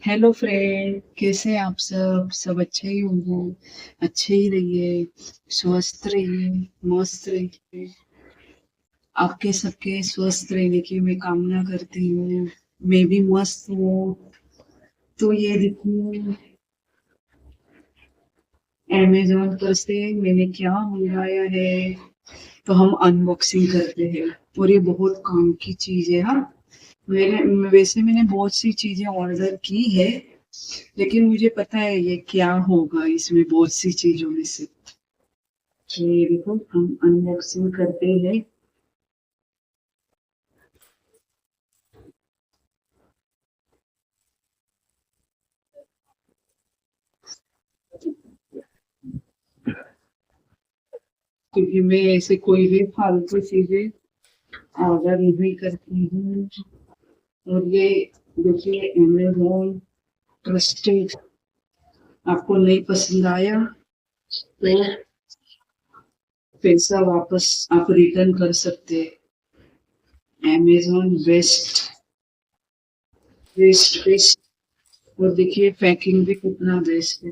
Hello friend, कैसे हैं आप? सब अच्छे ही होंगे। अच्छे ही रहिए, स्वस्थ रहिए, मस्त रहिए। आपके सबके स्वस्थ रहने की मैं कामना करती हूँ। मैं भी मस्त हूँ। तो ये देखो, अमेजोन पर से मैंने क्या मंगाया है, तो हम अनबॉक्सिंग करते हैं। और ये बहुत काम की चीज है। हाँ, मैंने बहुत सी चीजें ऑर्डर की है, लेकिन मुझे पता है ये क्या होगा इसमें बहुत सी चीजों में से। तो ये देखो, हम अनबॉक्सिंग करते हैं। क्योंकि मैं ऐसे कोई भी फालतू चीजें ऑर्डर नहीं करती हूँ। और ये देखिए, अमेजोन ट्रस्टेड। आपको नहीं पसंद आया तो पैसा वापस आप रिटर्न कर सकते हैं। Amazon best, best best. और देखिए, पैकिंग भी कितना बेस्ट है।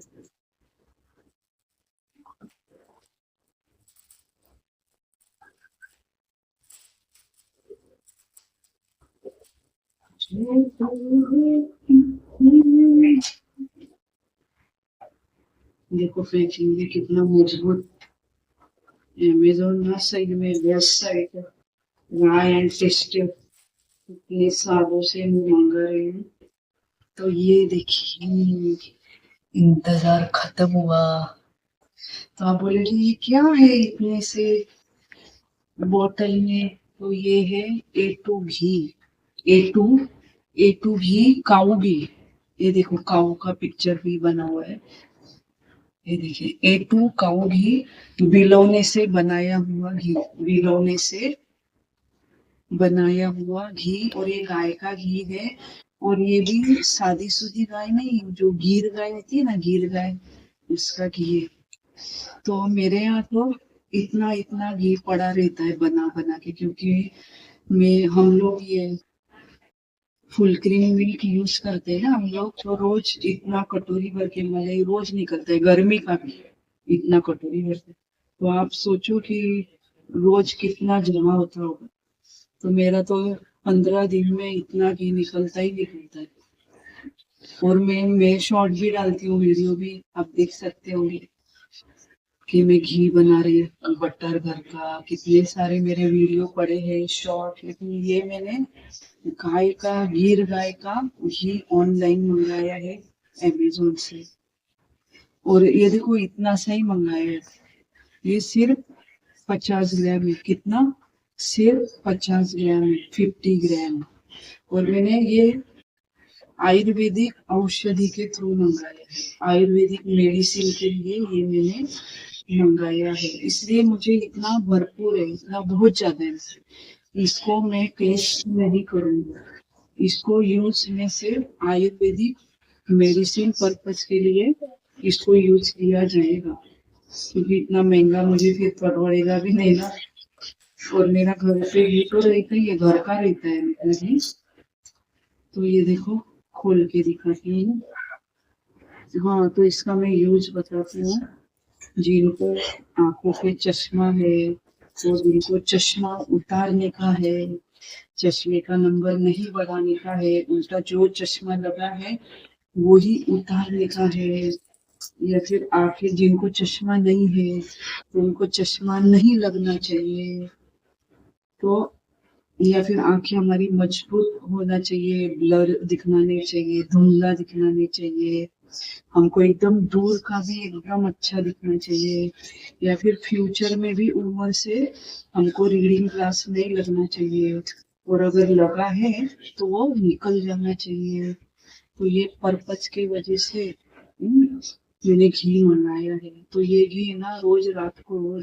देखो, पैकिंग भी कितना मजबूत। अमेजोन ना सही में बेस्ट साइट है। राय एंड टेस्टी। इतने सालों से मैं मंगा रही हूँ। तो ये देखिए, इंतजार खत्म हुआ। तो आप बोलेंगे ये क्या है इतने से बोतल में? तो ये है A2 घी। ए टू घी, काऊ घी। ये देखो, काऊ का पिक्चर भी बना हुआ है। ये देखिए, A2 काऊ घी, बिलौने से बनाया हुआ घी। बिलौने से बनाया हुआ घी, और ये गाय का घी है। और ये भी शादीशुदी गाय नहीं, जो गीर गाय होती है ना, गीर गाय, उसका घी है। तो मेरे यहाँ तो इतना इतना घी पड़ा रहता है बना बना के, क्योंकि मैं हम लोग ये फुल क्रीम मिल्क यूज करते हैं ना हम लोग, तो रोज इतना कटोरी भर के मलाई रोज निकलता है, गर्मी का भी इतना कटोरी भर के। तो आप सोचो कि रोज कितना जमा होता होगा। तो मेरा तो 15 दिन में इतना घी निकलता ही निकलता है। और मैं शॉर्ट भी डालती हूँ, वीडियो भी आप देख सकते होंगे कि मैं घी बना रही हूँ बटर घर का। कितने सारे मेरे वीडियो पड़े हैं शॉर्ट, लेकिन ये मैंने गाय का, गिर गाय का घी ऑनलाइन मंगाया है अमेजोन से। और ये देखो, इतना सही मंगाया है। ये सिर्फ 50 ग्राम है। कितना? सिर्फ 50 ग्राम है, 50 ग्राम। और मैंने ये आयुर्वेदिक औषधि के थ्रू मंगाया है। आयुर्वेदिक मेडिसिन के लिए ये मैंने मंगाया है, इसलिए मुझे इतना भरपूर है, इतना बहुत ज्यादा है। इसको मैं टेस्ट नहीं करूंगी। इसको यूज में सिर्फ आयुर्वेदिक मेडिसिन पर्पज के लिए इसको यूज किया जाएगा। क्योंकि इतना महंगा मुझे फिर पड़ेगा भी नहीं ना। और मेरा घर पे भी तो रहता ही है, घर का रहता है मतलब। तो ये देखो, खोल के दिखाती हूँ। हाँ, तो इसका मैं यूज बताती हूँ। जिनको आंखों पे चश्मा है, तो जिनको चश्मा उतारने का है, चश्मे का नंबर नहीं बढ़ाने का है, उल्टा जो चश्मा लगा है वो ही उतारने का है। या फिर आंखें जिनको चश्मा नहीं है, तो उनको चश्मा नहीं लगना चाहिए। तो या फिर आंखें हमारी मजबूत होना चाहिए, ब्लर दिखना नहीं चाहिए, धुंधला दिखना नहीं चाहिए। हमको एकदम दूर का भी एकदम अच्छा दिखना चाहिए। या फिर फ्यूचर में भी उम्र से हमको रीडिंग ग्लास नहीं लगना चाहिए। और अगर लगा है तो वो निकल जाना चाहिए। तो ये पर्पज की वजह से मैंने घी मंगाया है। तो ये घी ना रोज रात को,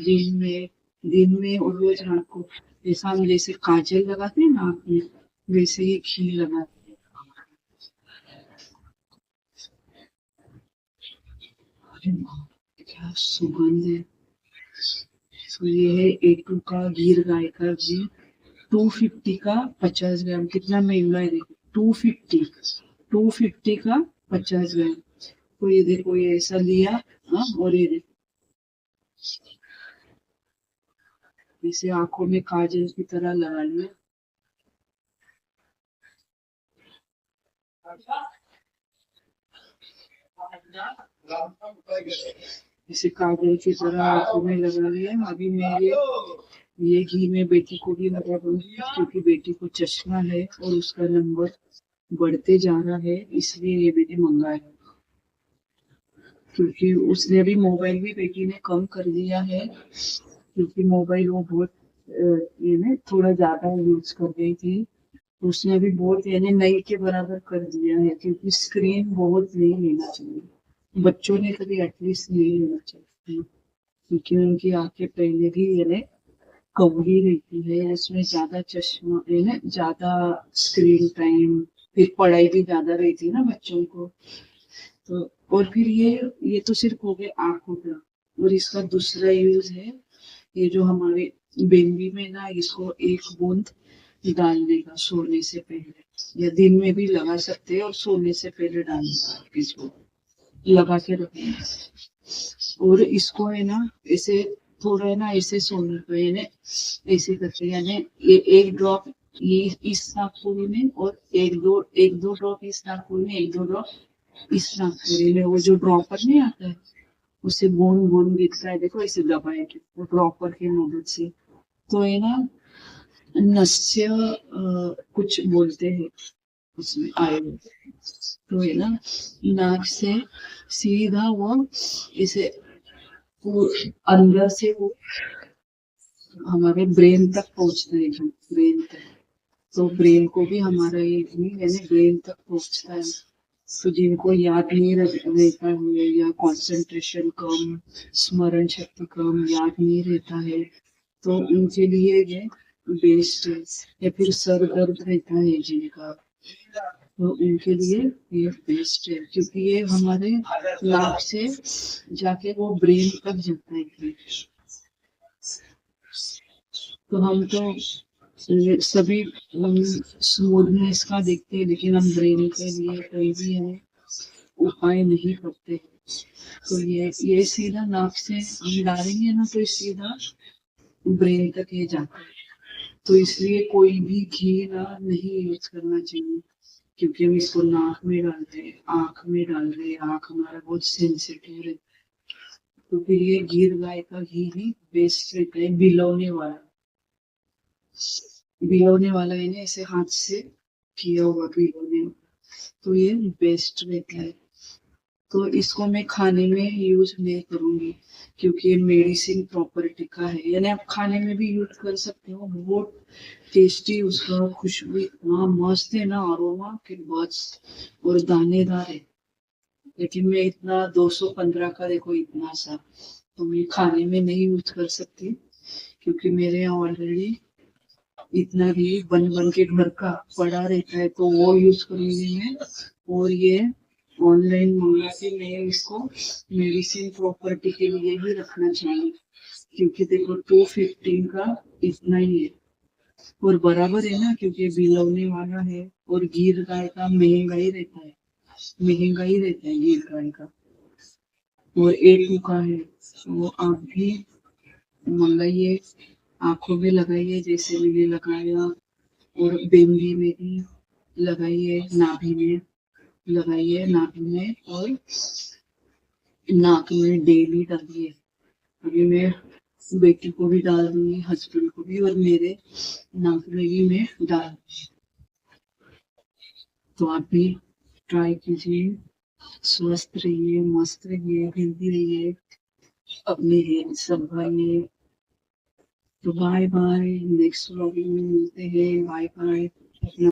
दिन में और रोज रात को, जैसा हम जैसे काजल लगाते हैं ना आँख में, वैसे ही घी लगाते हैं। क्या सुगंध है! तो ये है A2 का गिर गाय का घी। 250 का 50 ग्राम, कितना महंगा है देखो। 250, 250 का 50 ग्राम। तो ये देखो ये ऐसा लिया। हाँ, और ये देखो इसे आंखों में काजल की तरह लगा लिया। इसे काजल की तरह आंखों में लगा लिया। अभी मैं ये घी में बेटी को भी लगा दूंगी, क्योंकि बेटी को चश्मा है और उसका नंबर बढ़ते जा रहा है, इसलिए ये मैंने मंगाया। क्योंकि उसने अभी मोबाइल भी बेटी ने कम कर दिया है, क्योंकि मोबाइल वो बहुत ये ना थोड़ा ज्यादा यूज कर रही थी। तो उसने अभी बहुत यानी नई के बराबर कर दिया है, क्योंकि स्क्रीन बहुत नहीं लेना चाहिए बच्चों ने, कभी एटलीस्ट नहीं लेना चाहिए, क्योंकि उनकी आंखें पहले भी यानी कमरी रहती है, इसमें ज्यादा चश्मा है ना, ज्यादा स्क्रीन टाइम, फिर पढ़ाई भी ज्यादा रहती है ना बच्चों को। तो और फिर ये तो सिर्फ हो गया आंखों का। और इसका दूसरा यूज है, ये जो हमारे बेंबी में ना, इसको एक बूंद डालने का सोने से पहले, या दिन में भी लगा सकते हैं और सोने से पहले डालने का, इसको लगा के रखना। और इसको है ना ऐसे थोड़ा है ना ऐसे सोने को है ना ऐसे करके, यानी ये एक ड्रॉप ये इस नाकपुरी में, और एक दो ड्रॉप इस नाकपुरी में, एक दो ड्रॉप इस नाकपुरी में। वो जो ड्रॉपर नहीं आता है, उसे बूंद बूंद दिखता है, देखो इसे दबाए के वो ड्रॉपर की मदद से। तो है ना नस्य कुछ बोलते हैं उसमें आए हुए। तो है ना नाक से सीधा वो इसे वो अंदर से वो हमारे ब्रेन तक पहुंचता है, ब्रेन तक। तो ब्रेन को भी हमारा ये भी यानी ब्रेन तक पहुंचता है। तो जिनको याद नहीं रहता है, या कंसंट्रेशन कम, स्मरण शक्ति कम, याद नहीं रहता है, तो उनके लिए ये बेस्ट है। या फिर सर दर्द रहता है जिनका, तो उनके लिए ये बेस्ट है, क्योंकि ये हमारे नाक से जाके वो ब्रेन तक जाता है। तो हम तो सभी स्मूथनेस का देखते हैं, लेकिन हम ब्रेन के लिए कोई भी है उपाय नहीं करते। तो ये सीधा नाक से हम डालेंगे ना, तो ये सीधा ब्रेन तक ये जाता है। तो इसलिए कोई भी घी ना नहीं यूज करना चाहिए, क्योंकि हम इसको नाक में डाल रहे हैं, आंख में डाल रहे हैं, आंख हमारा बहुत सेंसिटिव है। तो फिर ये गिर गाय का घी ही बेस्ट रहता है, बिलोने वाला है ना, ऐसे हाथ से किया हुआ बिलोने वाला, तो ये बेस्ट रहता है। तो इसको मैं खाने में यूज नहीं करूंगी, क्योंकि ये मेडिसिन प्रॉपर्टी का है, यानी आप खाने में भी यूज कर सकते हो। बहुत टेस्टी उसका खुशबू इतना मस्त है ना, अरोमा कि बस, और दानेदार है। लेकिन मैं इतना 215 का देखो इतना सा, तो मैं खाने में नहीं यूज कर सकती, क्योंकि मेरे यहाँ ऑलरेडी इतना भी बन बन के घर का पड़ा रहता है, तो वो यूज करूंगी मैं। और ये ऑनलाइन मंगा के मैं इसको मेडिसिन प्रॉपर्टी के लिए ही रखना चाहिए, क्योंकि देखो 215 का इतना ही है, और बराबर है ना, क्योंकि बिलौने वाला है। और गिर गाय का महंगा ही रहता है, महंगा ही रहता है गिर गाय का, और एक का है। वो आप भी मंगाइए, आंखों में लगाइए जैसे मैंने लगाया, और बेंबी में भी लगाइए, नाभि में लगाइए, नाभि में और नाक में डेली डालिए। अभी मैं बेटी को भी डाल दूंगी, हस्बैंड को भी, और मेरे नाक में भी मैं डाल। तो आप भी ट्राई कीजिए, स्वस्थ रहिए, मस्त रहिए, हेल्दी रहिए, अपनी हेल्थ संभालिए। तो बाय बाय, नेक्स्ट व्लॉग में मिलते हैं, बाय बाय।